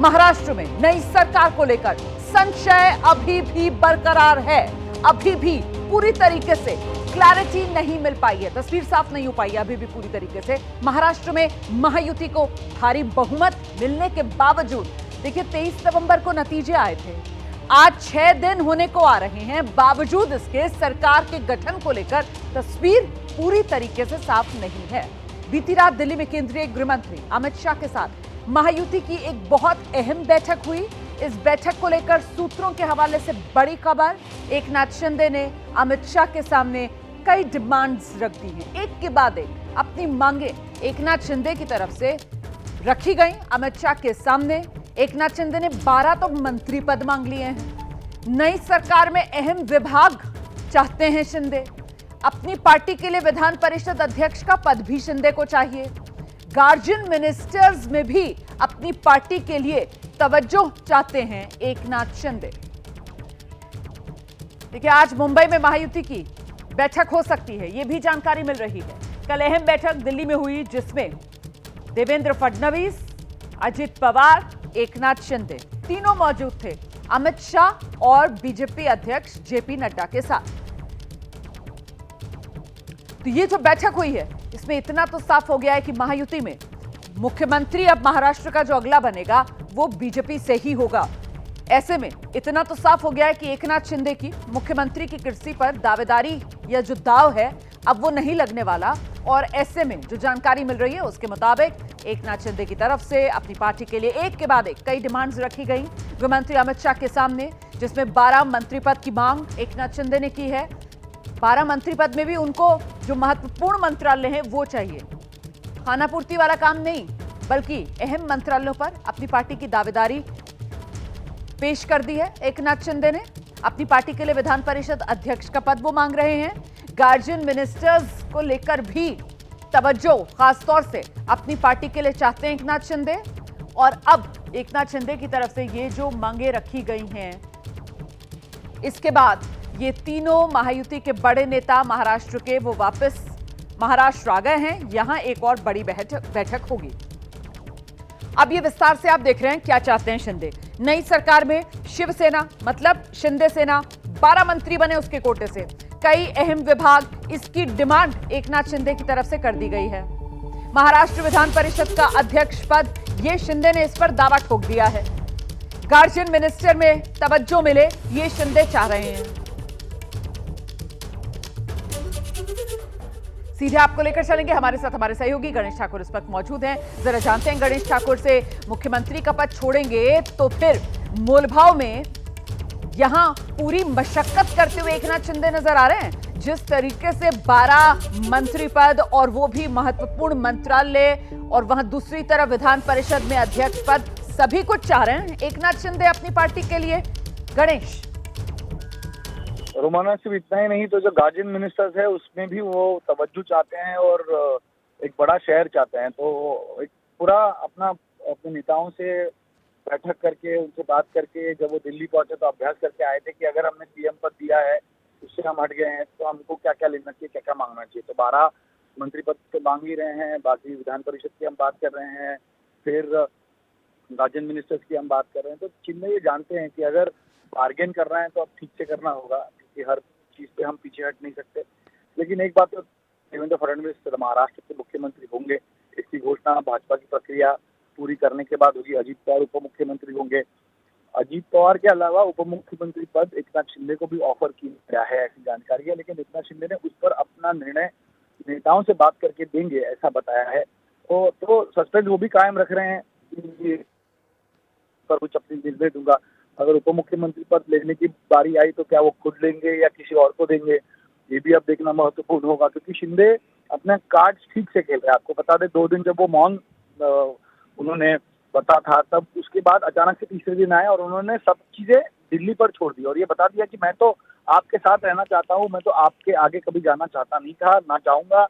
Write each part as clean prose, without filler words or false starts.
महाराष्ट्र में नई सरकार को लेकर संशय अभी भी बरकरार है। अभी भी पूरी तरीके से क्लैरिटी नहीं मिल पाई है, तस्वीर साफ नहीं हो पाई है अभी भी पूरी तरीके से। महाराष्ट्र में महायुति को भारी बहुमत मिलने के बावजूद, देखिए 23 नवंबर को नतीजे आए थे, आज 6 दिन होने को आ रहे हैं, बावजूद इसके सरकार के गठन को लेकर तस्वीर पूरी तरीके से साफ नहीं है। बीती रात दिल्ली में केंद्रीय गृह मंत्री अमित शाह के साथ महायुति की एक बहुत अहम बैठक हुई। इस बैठक को लेकर सूत्रों के हवाले से बड़ी खबर, एकनाथ शिंदे ने अमित शाह के सामने कई डिमांड्स रख दी हैं। एक के बाद एक अपनी मांगे एकनाथ शिंदे की तरफ से रखी गई अमित शाह के सामने। एकनाथ शिंदे ने 12 तो मंत्री पद मांग लिए हैं। नई सरकार में अहम विभाग चाहते हैं शिंदे। अपनी पार्टी के लिए विधान परिषद अध्यक्ष का पद भी शिंदे को चाहिए। गार्जियन मिनिस्टर्स में भी अपनी पार्टी के लिए तवज्जो चाहते हैं एकनाथ शिंदे। देखिए आज मुंबई में महायुति की बैठक हो सकती है, यह भी जानकारी मिल रही है। कल अहम बैठक दिल्ली में हुई जिसमें देवेंद्र फडणवीस, अजित पवार, एकनाथ शिंदे तीनों मौजूद थे, अमित शाह और बीजेपी अध्यक्ष जेपी नड्डा के साथ। तो ये जो बैठक हुई है इसमें इतना तो साफ हो गया है कि महायुति में मुख्यमंत्री अब महाराष्ट्र का जो अगला बनेगा वो बीजेपी से ही होगा। ऐसे में इतना तो साफ हो गया है कि एकनाथ शिंदे की मुख्यमंत्री की कुर्सी पर दावेदारी या जो दाव है अब वो नहीं लगने वाला। और ऐसे में जो जानकारी मिल रही है उसके मुताबिक एकनाथ शिंदे की तरफ से अपनी पार्टी के लिए एक के बाद एक कई डिमांड्स रखी गई गृह मंत्री अमित शाह के सामने, जिसमें 12 मंत्री पद की मांग एकनाथ शिंदे ने की है। 12 मंत्री पद में भी उनको जो महत्वपूर्ण मंत्रालय हैं वो चाहिए, खानापूर्ति वाला काम नहीं, बल्कि अहम मंत्रालयों पर अपनी पार्टी की दावेदारी पेश कर दी है। एकनाथ शिंदे ने अपनी पार्टी के लिए विधान परिषद अध्यक्ष का पद वो मांग रहे हैं। गार्जियन मिनिस्टर्स को लेकर भी तवज्जो खासतौर से अपनी पार्टी के लिए चाहते हैं एकनाथ शिंदे। और अब एकनाथ शिंदे की तरफ से ये जो मांगे रखी गई हैं, इसके बाद ये तीनों महायुति के बड़े नेता महाराष्ट्र के वो वापस महाराष्ट्र आ गए हैं। यहां एक और बड़ी बैठक होगी। अब ये विस्तार से आप देख रहे हैं क्या चाहते हैं शिंदे। नई सरकार में शिवसेना मतलब शिंदे सेना 12 मंत्री बने उसके कोटे से, कई अहम विभाग, इसकी डिमांड एकनाथ शिंदे की तरफ से कर दी गई है। महाराष्ट्र विधान परिषद का अध्यक्ष पद ये शिंदे ने इस पर दावा ठोक दिया है। गार्जियन मिनिस्टर में तवज्जो मिले ये शिंदे चाह रहे हैं। सीधे आपको लेकर चलेंगे, हमारे साथ हमारे सहयोगी गणेश ठाकुर इस वक्त मौजूद हैं। जरा जानते हैं गणेश ठाकुर से, मुख्यमंत्री का पद छोड़ेंगे तो फिर मोलभाव में यहां पूरी मशक्कत करते हुए एकनाथ शिंदे नजर आ रहे हैं। जिस तरीके से 12 मंत्री पद और वो भी महत्वपूर्ण मंत्रालय, और वहां दूसरी तरफ विधान परिषद में अध्यक्ष पद, सभी कुछ चाह रहे हैं एकनाथ शिंदे अपनी पार्टी के लिए। गणेश रोमाना सिर्फ इतना ही नहीं, तो जो गार्जियन मिनिस्टर्स है उसमें भी वो तवज्जो चाहते हैं और एक बड़ा शहर चाहते हैं। तो एक पूरा अपने नेताओं से बैठक करके, उनसे बात करके, जब वो दिल्ली पहुंचे तो अभ्यास करके आए थे कि अगर हमने सीएम पद दिया है उससे हम हट गए हैं तो हमको क्या क्या लेना चाहिए, क्या क्या मांगना चाहिए। तो 12 मंत्री पद तो मांग ही रहे हैं, बाकी विधान परिषद की हम बात कर रहे हैं, फिर गार्जियन मिनिस्टर्स की हम बात कर रहे हैं। तो शिंदे ये जानते हैं कि अगर बार्गेन कर रहे हैं तो अब ठीक से करना होगा, क्योंकि हर चीज पे हम पीछे हट नहीं सकते। लेकिन एक बात तो देवेंद्र फडणवीस महाराष्ट्र के मुख्यमंत्री होंगे, इसकी घोषणा भाजपा की प्रक्रिया पूरी करने के बाद होगी। अजित पवार उप मुख्यमंत्री होंगे। अजित पवार के अलावा उप मुख्यमंत्री पद एकनाथ शिंदे को भी ऑफर किया गया है, ऐसी जानकारी है। लेकिन एकनाथ शिंदे ने उस पर अपना निर्णय नेताओं से बात करके देंगे, ऐसा बताया है। तो सस्पेंस वो भी कायम रख रहे हैं पर कुछ अपनी निर्णय दूंगा। अगर उप मुख्यमंत्री पद लेने की बारी आई तो क्या वो खुद लेंगे या किसी और को देंगे, ये भी अब देखना महत्वपूर्ण होगा। क्योंकि शिंदे अपने कार्ड्स ठीक से खेल रहे हैं। आपको बता दें 2 दिन जब वो मौन उन्होंने बता था, तब उसके बाद अचानक से तीसरे दिन आए और उन्होंने सब चीजें दिल्ली पर छोड़ दी और ये बता दिया कि मैं तो आपके साथ रहना चाहता हूँ, मैं तो आपके आगे कभी जाना चाहता नहीं था, ना चाहूंगा,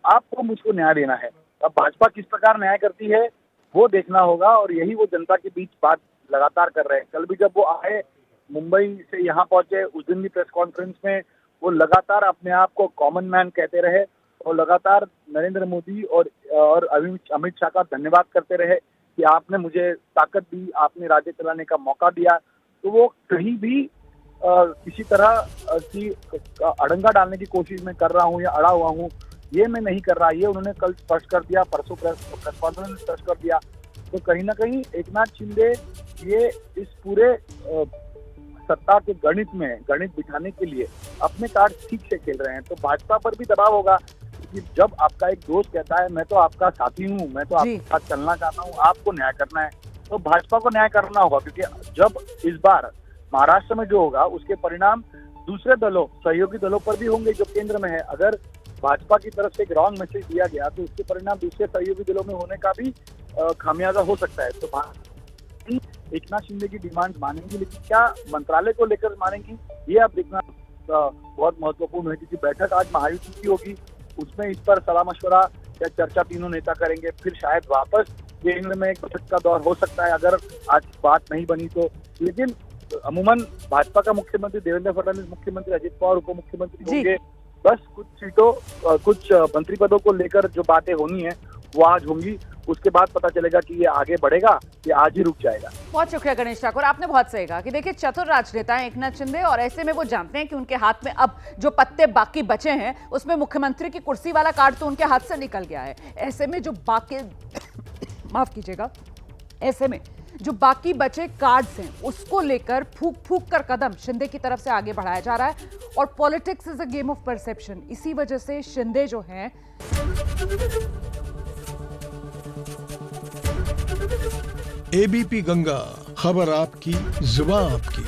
आपको मुझको न्याय देना है। अब भाजपा किस प्रकार न्याय करती है वो देखना होगा और यही वो जनता के बीच बात लगातार कर रहे हैं। कल भी जब वो आए मुंबई से यहाँ पहुंचे, उस दिन भी प्रेस कॉन्फ्रेंस में वो लगातार अपने आप को कॉमन मैन कहते रहे और लगातार नरेंद्र मोदी और अमित शाह का धन्यवाद करते रहे कि आपने मुझे ताकत दी, आपने राज्य चलाने का मौका दिया, तो वो कहीं भी किसी तरह की अड़ंगा डालने की कोशिश मैं कर रहा हूँ या अड़ा हुआ हूँ, ये मैं नहीं कर रहा। ये उन्होंने कल स्पष्ट कर दिया, परसों प्रेस कॉन्फ्रेंस में स्पष्ट कर दिया। तो कहीं ना कहीं एकनाथ शिंदे ये इस पूरे सत्ता के गणित बिठाने के लिए अपने कार्ड ठीक से खेल रहे हैं। तो भाजपा पर भी दबाव होगा कि जब आपका एक दोस्त कहता है मैं तो आपका साथी हूँ, मैं तो आपके साथ चलना चाहता हूँ, आपको न्याय करना है, तो भाजपा को न्याय करना होगा। क्योंकि जब इस बार महाराष्ट्र में जो होगा उसके परिणाम दूसरे दलों, सहयोगी दलों पर भी होंगे जो केंद्र में है। अगर भाजपा की तरफ से एक रॉन्ग मैसेज दिया गया तो उसके परिणाम दूसरे सहयोगी दलों में होने का भी खामियाजा हो सकता है। तो एकनाथ शिंदे की डिमांड मानेंगी, लेकिन क्या मंत्रालय को लेकर मानेंगी, ये आप देखना बहुत महत्वपूर्ण है। क्योंकि बैठक आज महायुति की होगी, उसमें इस पर सलाह मशवरा या चर्चा तीनों नेता करेंगे। फिर शायद वापस केंद्र में एक बैठक का दौर हो सकता है अगर आज बात नहीं बनी तो। लेकिन अमूमन भाजपा का मुख्यमंत्री देवेंद्र फडणवीस, मुख्यमंत्री अजित पवार उप मुख्यमंत्री होंगे। बस कुछ सीटों, कुछ मंत्री पदों को लेकर जो बातें होनी है वो आज होंगी। उसके बाद पता चलेगा कि ये आगे बढ़ेगा या आज ही रुक जाएगा। बहुत शुक्रिया गणेश ठाकुर, आपने बहुत सही कहा कि देखिए चतुर राजनेता हैं एकनाथ शिंदे, और ऐसे में वो जानते हैं कि उनके हाथ में अब जो पत्ते बाकी बचे हैं उसमें मुख्यमंत्री की कुर्सी वाला कार्ड तो उनके हाथ से निकल गया है। ऐसे में जो बाकी माफ कीजिएगा, ऐसे में जो बाकी बचे कार्ड्स हैं उसको लेकर फूक फूक कर कदम शिंदे की तरफ से आगे बढ़ाया जा रहा है। और politics is a game of perception, इसी वजह से शिंदे जो हैं एबीपी गंगा, खबर आपकी, जुबान आपकी।